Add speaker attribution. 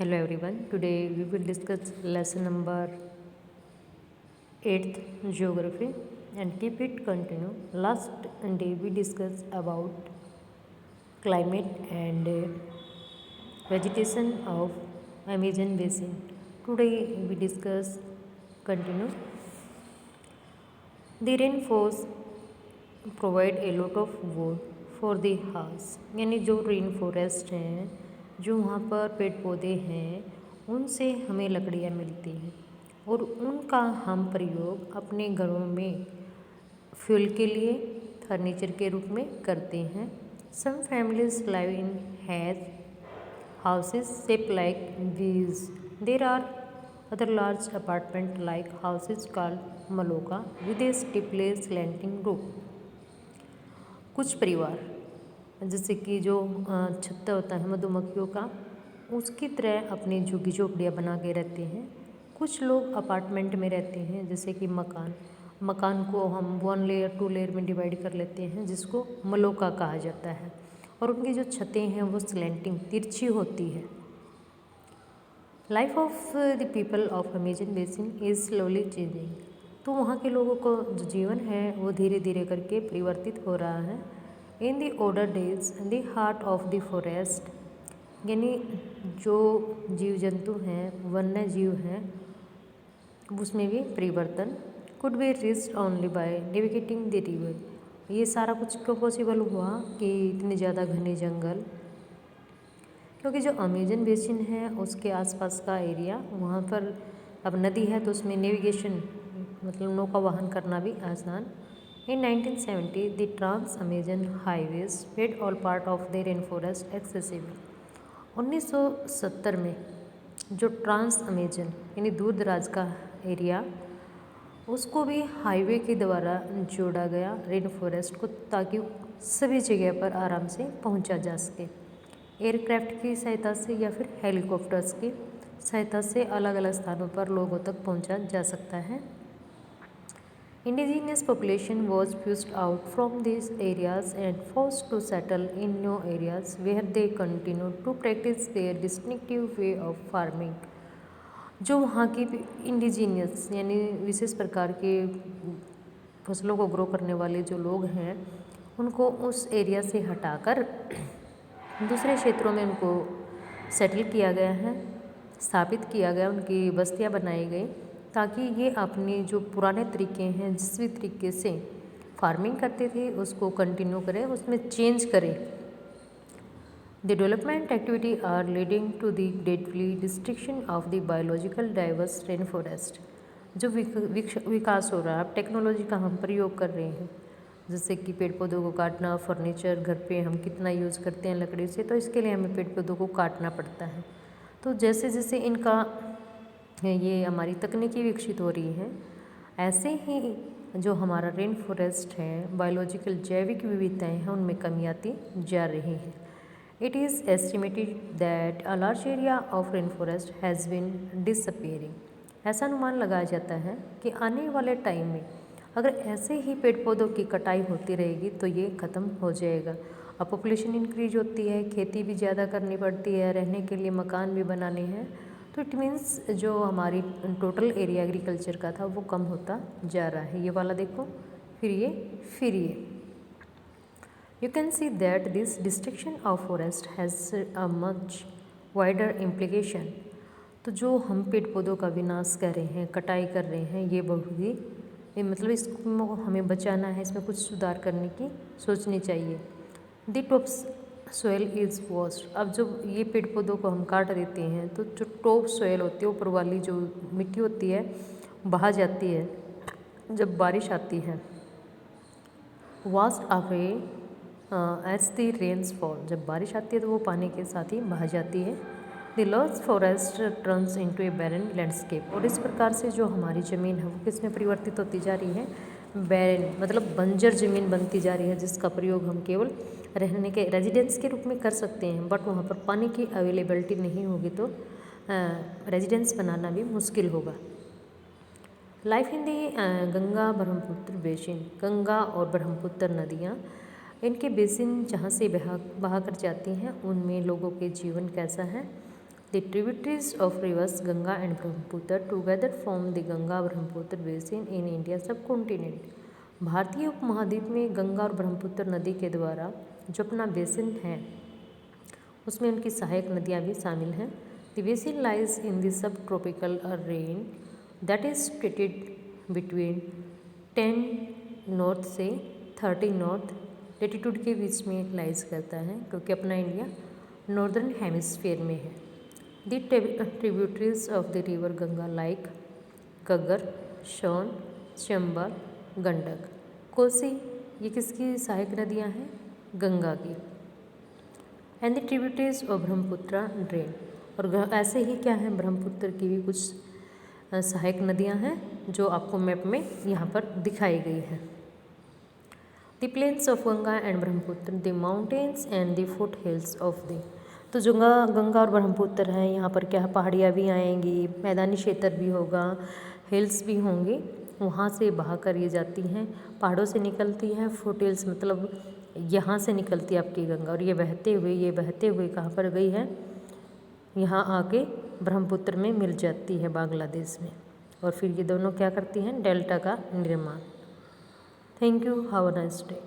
Speaker 1: Hello everyone. Today we will discuss lesson number 8th geography and keep it continue. Last day we discussed about climate and vegetation of Amazon basin. Today we discuss continue. The rainforest provide a lot of wood for the house. यानी जो rain forest हैं, जो वहाँ पर पेड़ पौधे हैं, उनसे हमें लकड़ियाँ मिलती हैं और उनका हम प्रयोग अपने घरों में फ्यूल के लिए फर्नीचर के रूप में करते हैं. Some families live in has houses shaped like V's. There are other large apartment like houses called maloka with a steeply slanting roof. कुछ परिवार जैसे कि जो छत्ता होता है मधुमक्खियों का, उसकी तरह अपनी झुग्गी झोपड़ियाँ बना के रहते हैं. कुछ लोग अपार्टमेंट में रहते हैं, जैसे कि मकान को हम 1 लेयर 2 लेयर में डिवाइड कर लेते हैं, जिसको मलोका कहा जाता है. और उनकी जो छतें हैं वो स्लैंटिंग तिरछी होती है. Life of the people of Amazon basin is slowly changing. तो वहाँ के लोगों को जो जीवन है वो धीरे धीरे करके परिवर्तित हो रहा है. In the older days the heart of the forest, यानी जो जीव जंतु हैं, वन्य जीव हैं, उसमें भी परिवर्तन. Could be reached only by navigating the river. ये सारा कुछ क्यों पॉसिबल हुआ कि इतने ज़्यादा घने जंगल, क्योंकि जो अमेजन बेसिन है उसके आसपास का एरिया, वहाँ पर अब नदी है तो उसमें नेविगेशन मतलब नौका वाहन करना भी आसान. In 1970 the Trans Amazon highways made all part of the rain forest accessible. 1970 में जो ट्रांस अमेजन यानी दूर दराज का एरिया, उसको भी हाईवे के द्वारा जोड़ा गया रेन फॉरेस्ट को, ताकि सभी जगह पर आराम से पहुंचा जा सके. एयरक्राफ्ट की सहायता से या फिर हेलीकॉप्टर्स की सहायता से अलग अलग स्थानों पर लोगों तक पहुंचा जा सकता है. Indigenous population was pushed out from this areas and forced to settle in new areas where they continue to practice their distinctive way of farming. जो वहाँ की इंडिजीनियस यानी विशेष प्रकार के फसलों को ग्रो करने वाले जो लोग हैं, उनको उस एरिया से हटाकर दूसरे क्षेत्रों में उनको सेटल किया गया है, स्थापित किया गया, उनकी बस्तियाँ बनाई गई, ताकि ये अपने जो पुराने तरीके हैं, जिस भी तरीके से फार्मिंग करते थे उसको कंटिन्यू करें, उसमें चेंज करें. The development activity are leading to the deadly destruction of the biological diverse rainforest. जो विकास हो रहा है, अब टेक्नोलॉजी का हम प्रयोग कर रहे हैं, जैसे कि पेड़ पौधों को काटना, फर्नीचर घर पे हम कितना यूज़ करते हैं लकड़ी से, तो इसके लिए हमें पेड़ पौधों को काटना पड़ता है. तो जैसे जैसे इनका ये हमारी तकनीकी विकसित हो रही है, ऐसे ही जो हमारा रेन फॉरेस्ट है, बायोलॉजिकल जैविक विविधताएँ हैं, उनमें कमी आती जा रही है. It is estimated that a large area of rainforest has been disappearing. ऐसा अनुमान लगाया जाता है कि आने वाले टाइम में अगर ऐसे ही पेड़ पौधों की कटाई होती रहेगी तो ये ख़त्म हो जाएगा. अब पॉपुलेशन इंक्रीज होती है, खेती भी ज़्यादा करनी पड़ती है, रहने के लिए मकान भी बनाने हैं, तो इट मीन्स जो हमारी टोटल एरिया एग्रीकल्चर का था वो कम होता जा रहा है. ये वाला देखो, फिर ये. You can see that this destruction of forest has a much wider implication. तो जो हम पेड़ पौधों का विनाश कर रहे हैं, कटाई कर रहे हैं, ये बहुत ही मतलब इसको हमें बचाना है, इसमें कुछ सुधार करने की सोचनी चाहिए. The top soil is washed. अब जो ये पेड़ पौधों को हम काट देते हैं तो जो टॉप सोयल होती है, ऊपर वाली जो मिट्टी होती है, बहा जाती है जब बारिश आती है. Washed away as the rains fall. जब बारिश आती है तो वो पानी के साथ ही बह जाती है. The lost forest turns into a barren landscape. और इस प्रकार से जो हमारी ज़मीन है वो किस में परिवर्तित होती जा रही है? बैरन मतलब बंजर ज़मीन बनती जा रही है, जिसका प्रयोग हम केवल रहने के रेजिडेंस के रूप में कर सकते हैं, बट वहाँ पर पानी की अवेलेबिलिटी नहीं होगी तो रेजिडेंस बनाना भी मुश्किल होगा. Life in the Ganga Brahmaputra basin. Ganga और ब्रह्मपुत्र नदियाँ, इनके बेसिन जहाँ से बहा कर जाती हैं, उनमें लोगों के जीवन कैसा है? The tributaries of rivers Ganga and Brahmaputra together form the Ganga-Brahmaputra basin in India subcontinent. भारतीय उपमहाद्वीप में गंगा और ब्रह्मपुत्र नदी के द्वारा जो अपना बेसिन है उसमें उनकी सहायक नदियाँ भी शामिल हैं. The basin lies in the subtropical rain that is situated between 10 north से 30 नॉर्थ लेटीट्यूड के बीच में लाइज करता है, क्योंकि अपना इंडिया नॉर्दर्न हेमिस्फीयर में है. The tributaries of the river Ganga like Ghaggar, सोन, चंबल, गंडक, कोसी, ये किसकी सहायक नदियाँ हैं? गंगा की. And the tributaries of Brahmaputra drain, और ऐसे ही क्या है, ब्रह्मपुत्र की भी कुछ सहायक नदियाँ हैं जो आपको मैप में यहाँ पर दिखाई गई हैं. The plains of Ganga and Brahmaputra, the mountains and the foothills of the, तो जो गंगा और ब्रह्मपुत्र हैं यहाँ पर क्या पहाड़ियाँ भी आएंगी, मैदानी क्षेत्र भी होगा, हिल्स भी होंगी, वहाँ से बहा कर ये जाती हैं, पहाड़ों से निकलती है. फुट हिल्स मतलब यहाँ से निकलती है आपकी गंगा, और ये बहते हुए कहाँ पर गई है, यहाँ आके ब्रह्मपुत्र में मिल जाती है बांग्लादेश में, और फिर ये दोनों क्या करती हैं, डेल्टा का निर्माण. Thank you, have a nice day.